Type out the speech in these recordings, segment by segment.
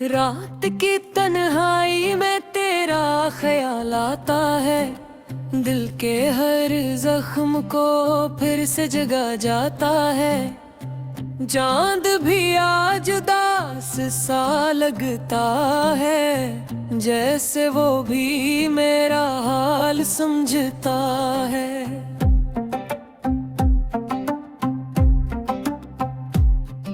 रात की तन्हाई में तेरा ख्याल आता है, दिल के हर जख्म को फिर से जगा जाता है। चांद भी आज उदास सा लगता है, जैसे वो भी मेरा हाल समझता है।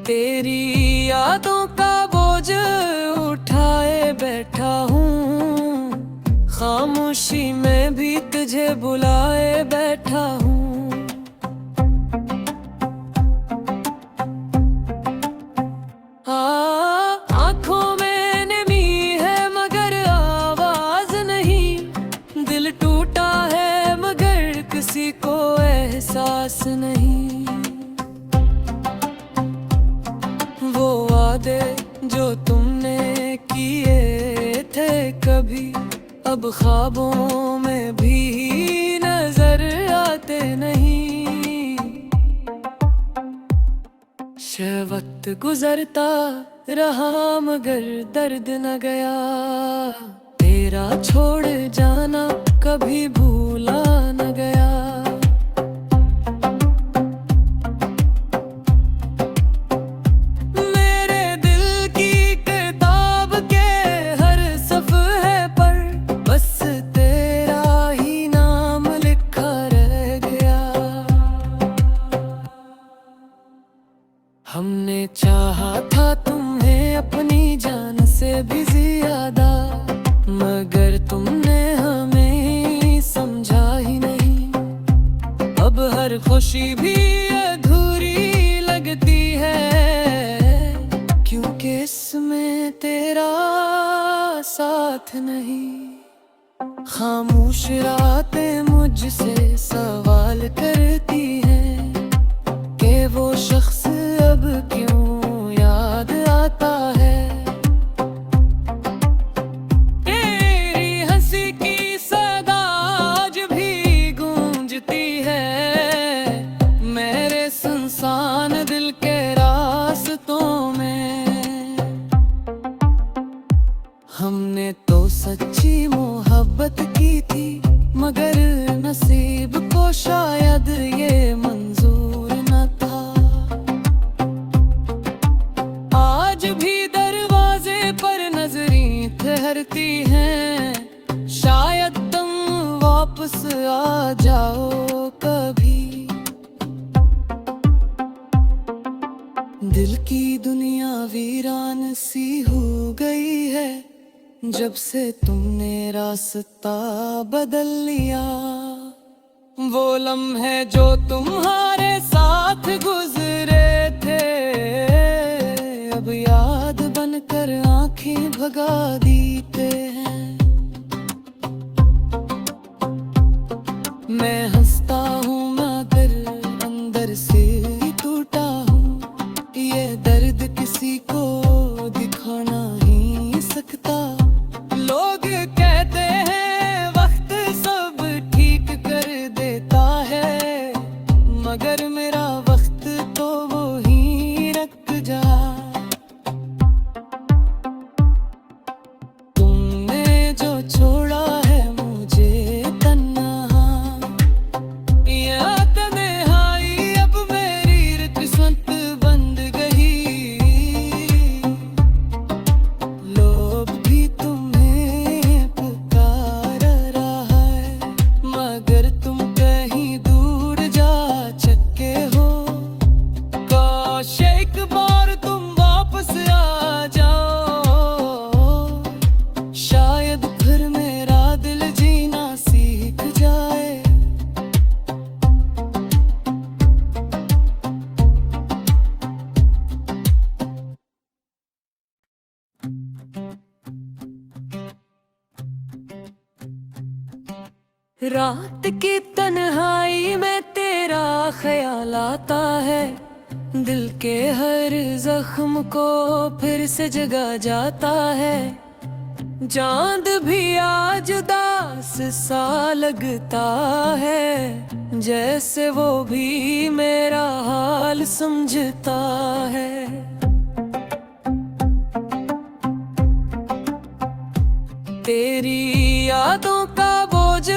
तेरी यादों का बोझ उठाए बैठा हूँ, खामोशी में भी तुझे बुलाए बैठा हूँ। आँखों में नमी है मगर आवाज नहीं, दिल टूटा है मगर किसी को एहसास नहीं। वो वादे जो तुमने किए थे कभी, अब ख्वाबों में भी नजर आते नहीं। वक्त गुजरता रहा मगर दर्द न गया, तेरा छोड़ जाना कभी भूला न गया। हमने चाहा था तुम्हें अपनी जान से भी ज्यादा, मगर तुमने हमें समझा ही नहीं। अब हर खुशी भी अधूरी लगती है, क्योंकि इसमें तेरा साथ नहीं। खामोश रातें मुझसे सवाल करती हैं कि वो शख्स अब क्यों याद आता है। तेरी हंसी की सदा आज भी गूंजती है मेरे सुनसान दिल के रास्तों में। हमने तो सच्ची मोहब्बत की थी, मगर नसीब को शायद ये मंजूर न था। आज भी दरवाजे पर नजरें ठहरती हैं, शायद तुम वापस आ जाओ कभी। दिल की दुनिया वीरान सी हो गई है, जब से तुमने रास्ता बदल लिया। वो लम्हे जो तुम्हारे साथ गुजरे थे, अब याद बनकर आंखें भगा देते हैं। मैं हंसता हूँ मगर अंदर से टूटा हूँ, ये दर्द किसी को दिखा नहीं सकता। लोग कहते हैं वक्त सब ठीक कर देता है, मगर मेरा वक्त तो वो ही रख जा। तुमने जो छोड़ा है मुझे तन्हा, ये तन्हाई अब मेरी किस्मत बंद गई। लोग भी तुम्हें पुकार रहा है, मगर तुम कहीं दूर जा चुके हो। काश एक बार तुम वापस आ जाओ, शायद फिर मेरा दिल जीना सीख जाए। रात की तन्हाई में तेरा ख्याल आता है, दिल के हर जख्म को फिर से जगा जाता है। चांद भी आज उदास सा लगता है, जैसे वो भी मेरा हाल समझता है। तेरी यादों का बोझ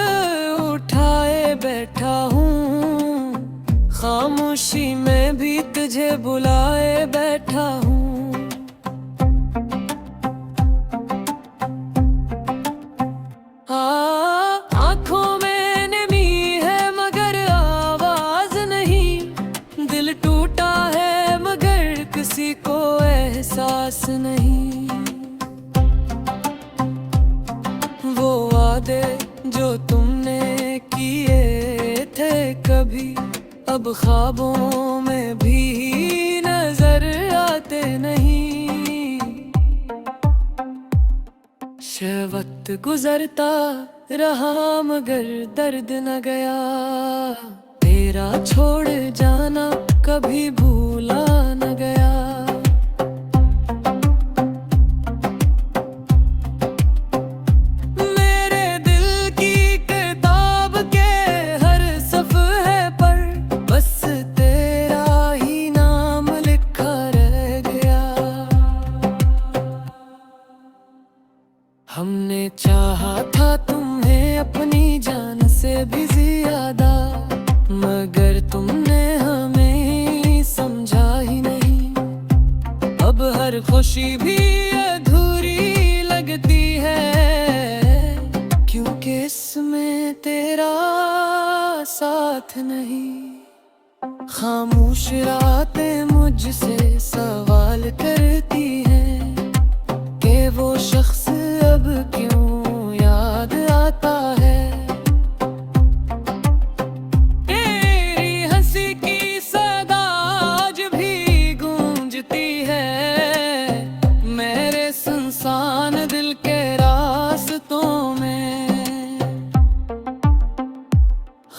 उठाए बैठा हूँ, खामोशी में भी तुझे बुलाए बैठा हूँ। आँखों में नमी है मगर आवाज नहीं, दिल टूटा है मगर किसी को एहसास नहीं। वो वादे जो तुमने किए थे कभी अब ख्वाबों में भी नजर आते नहीं। वक्त गुजरता रहा मगर दर्द न गया, तेरा छोड़ जाना कभी भूला न गया। हमने चाहा था तुम्हें अपनी जान से भी ज्यादा, मगर तुमने हमें समझा ही नहीं। अब हर खुशी भी अधूरी लगती है, क्योंकि इसमें तेरा साथ नहीं। खामोश रातें मुझसे सवाल करती हैं कि वो शख्स अब क्यों याद आता है। तेरी हंसी की सदा आज भी गूंजती है मेरे सुनसान दिल के रास्तों में।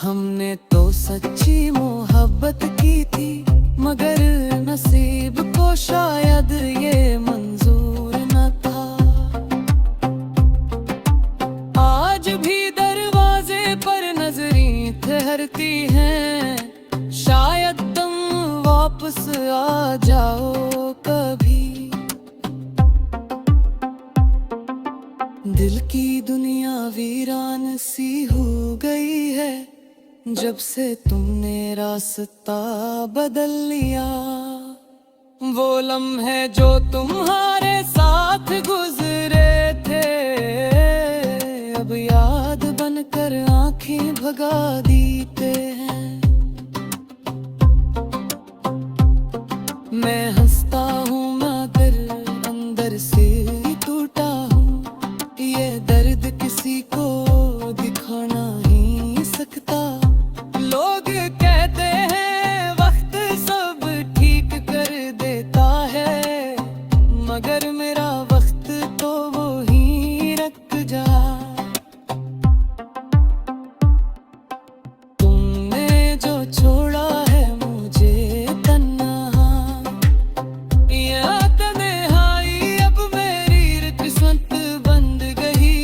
हमने तो सच्ची मोहब्बत की थी मगर नसीब को शायद ये मंजूर न था। आज भी दरवाजे पर नजरें ठहरती हैं, शायद तुम वापस आ जाओ कभी। दिल की दुनिया वीरान सी हो गई है जब से तुमने रास्ता बदल लिया। वो लम्हे जो तुम्हारे साथ गुजरे थे अब याद बनकर आंखें भगा देते हैं। मैं हंसता हूँ मगर अंदर से टूटा हूँ, ये दर्द किसी को दिखा नहीं सकता। लोग कहते हैं वक्त सब ठीक कर देता है, मगर मेरा वक्त तो वो ही रख जा। तुमने जो छोड़ा है मुझे तन्हा, ये तन्हाई अब मेरी किस्मत बंद गई।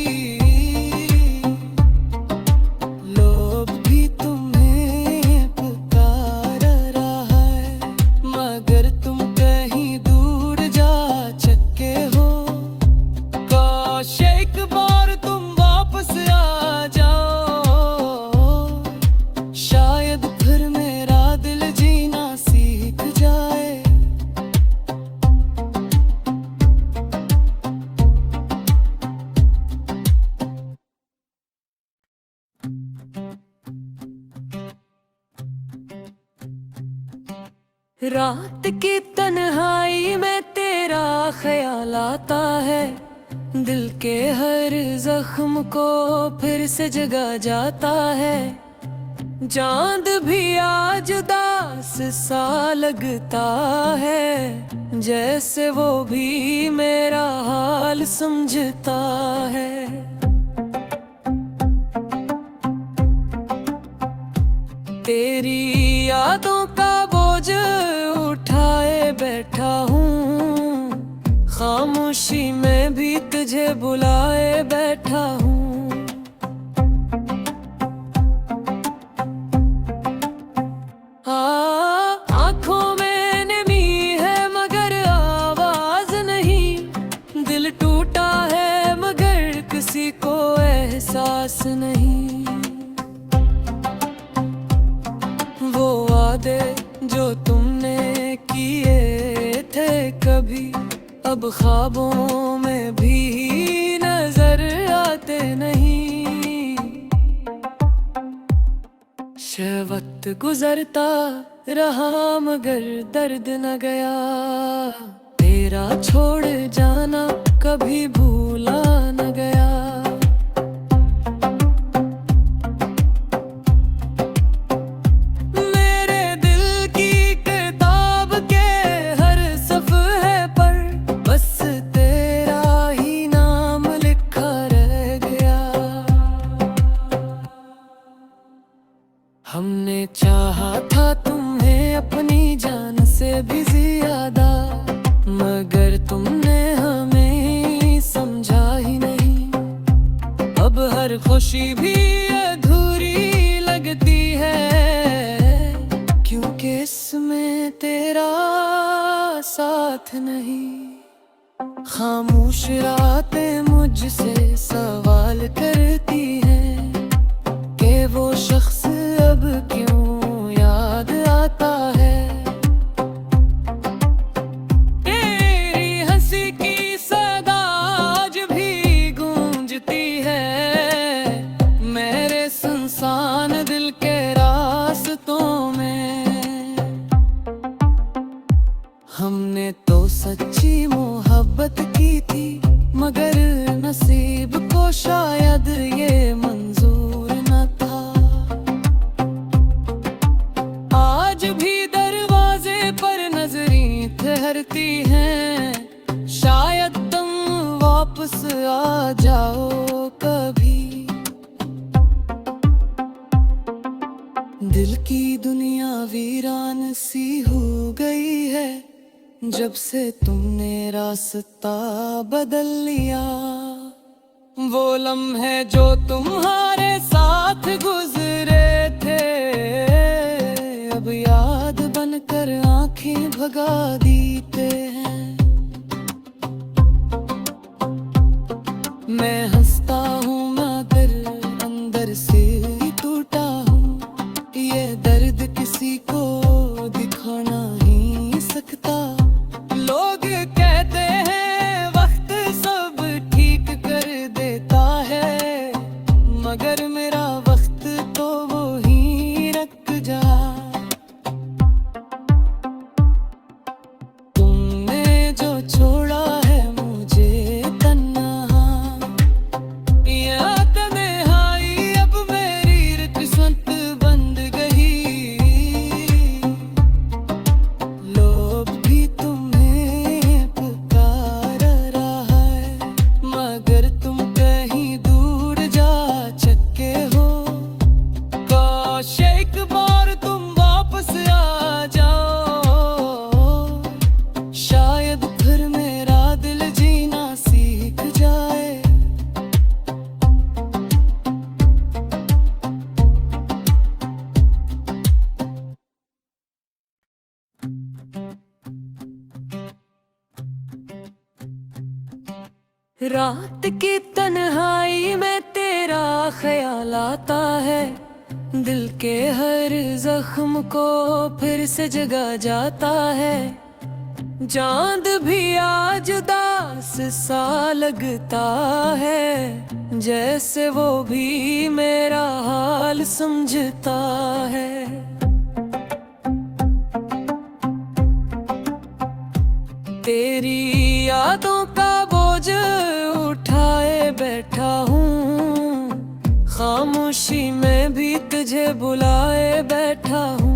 लोग भी तुम्हें पुकार रहा है मगर तुम कहीं दूर जा चुके हो। काश एक बार तुम वापस आ जाओ, शायद फिर मेरा दिल जीना सीख जाए। रात की तन्हाई में तेरा ख्याल आता है, दिल के हर जख्म को फिर से जगा जाता है। चांद भी आज उदास सा लगता है, जैसे वो भी मेरा हाल समझता है। तेरी यादों का बोझ उठाए बैठा हूँ, खामोशी में भी तुझे बुलाए बैठा हूँ। आँखों में नमी है मगर आवाज नहीं, दिल टूटा है मगर किसी वादे जो तुमने किए थे कभी अब ख्वाबों में भी नजर आते नहीं। वक्त गुजरता रहा मगर दर्द न गया, तेरा छोड़ जाना कभी भूला न गया। मेरे दिल की किताब के हर सफ़े पर बस तेरा ही नाम लिखा रह गया। हमने चाहा था तुम्हें अपनी जान से भी ज्यादा, मगर तुमने हमें समझा ही नहीं। अब हर खुशी भी अधूरी लगती है, क्योंकि इसमें तेरा साथ नहीं। खामोश रातें मुझसे सवाल करती हैं कि वो शख्स अब क्यों याद आता है। तेरी हंसी की सदा आज भी गूंजती है मेरे सुनसान दिल के रास्तों में। हमने तो सच्ची मोहब्बत की थी, मगर नसीब को शायद ये मंजूर न था। आज भी दरवाजे पर नजरें ठहरती हैं, शायद तुम वापस आ जाओ कभी। दिल की दुनिया वीरान सी हो गई है जब से तुमने रास्ता बदल लिया। वो लम्हे जो तुम्हारे साथ गुजरे थे अब याद बनकर आंखें भगा देते हैं। मैं हंसता हूँ मगर अंदर से ही टूटा हूँ, ये दर्द किसी को दिखा नहीं सकता। लोग कहते हैं वक्त सब ठीक कर देता है, मगर मेरा वक्त तो वो ही रख जा। तुमने जो छोड़ा है मुझे तन्हा, ये तन्हाई अब मेरी किस्मत बंद गई। लोग भी तुम्हें पुकार रहा है, मगर तुम कहीं दूर जा चुके हो। काश एक बार तुम वापस आ जाओ, शायद फिर मेरा दिल जीना सीख जाए। रात की तन्हाई में तेरा ख्याल आता है, दिल के हर जख्म को फिर से जगा जाता है। चांद भी आज उदास सा लगता है, जैसे वो भी मेरा हाल समझता है। तेरी यादों का बोझ उठाए बैठा हूँ, खामोशी में भी तुझे बुलाए बैठा हूँ।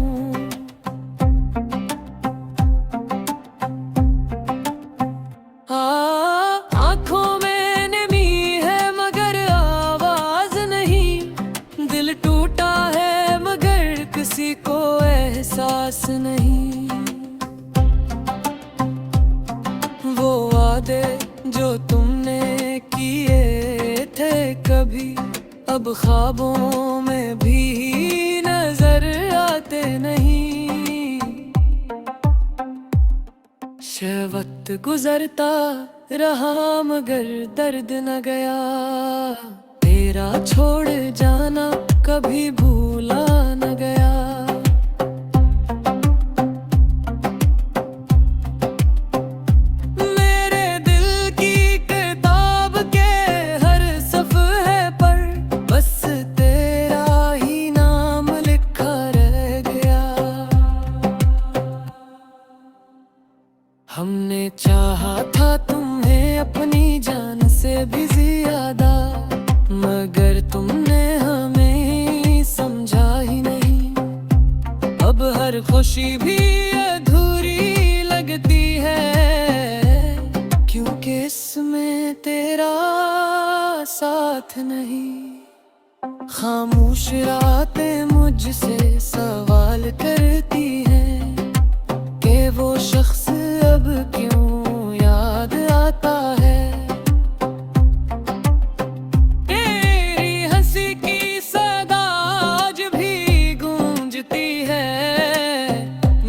आँखों में नमी है मगर आवाज नहीं, दिल टूटा है मगर किसी को एहसास नहीं। वो वादे जो तुमने किए थे कभी अब ख्वाबों में भी नजर आते नहीं। वक्त गुजरता रहा मगर दर्द न गया, तेरा छोड़ जाना कभी भूला न गया। हमने चाहा था तुम्हें अपनी जान से भी ज्यादा, मगर तुमने हमें समझा ही नहीं। अब हर खुशी भी अधूरी लगती है, क्योंकि इसमें तेरा साथ नहीं। खामोश रातें मुझसे सवाल करती हैं कि वो शख्स अब क्यों याद आता है। तेरी हंसी की सदा आज भी गूंजती है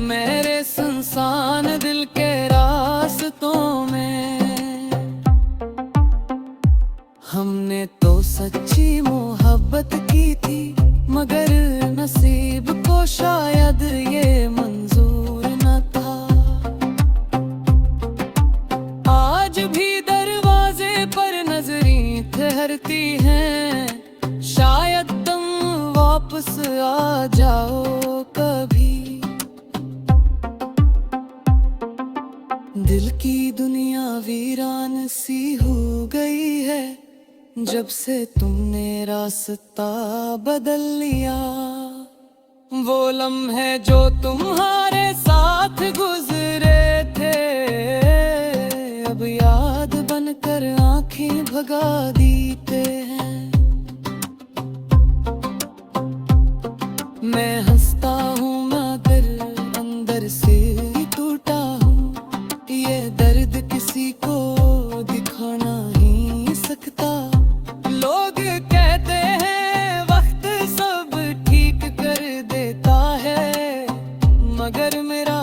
मेरे सुनसान दिल के रास्तों में। हमने तो सच्ची मोहब्बत की थी, मगर नसीब को शायद ये मंजूर न था। आज भी दरवाजे पर नजरें ठहरती हैं, शायद तुम वापस आ जाओ कभी। दिल की दुनिया वीरान सी हो गई है जब से तुमने रास्ता बदल लिया। वो लम्हे जो तुम्हारे साथ गुजरे थे, अब याद बनकर आंखें भगा देते हैं। मैं हंसता हूँ मगर अंदर से टूटा हूँ, ये दर्द किसी को दिखा नहीं सकता। लोग कहते हैं वक्त सब ठीक कर देता है, मगर मेरा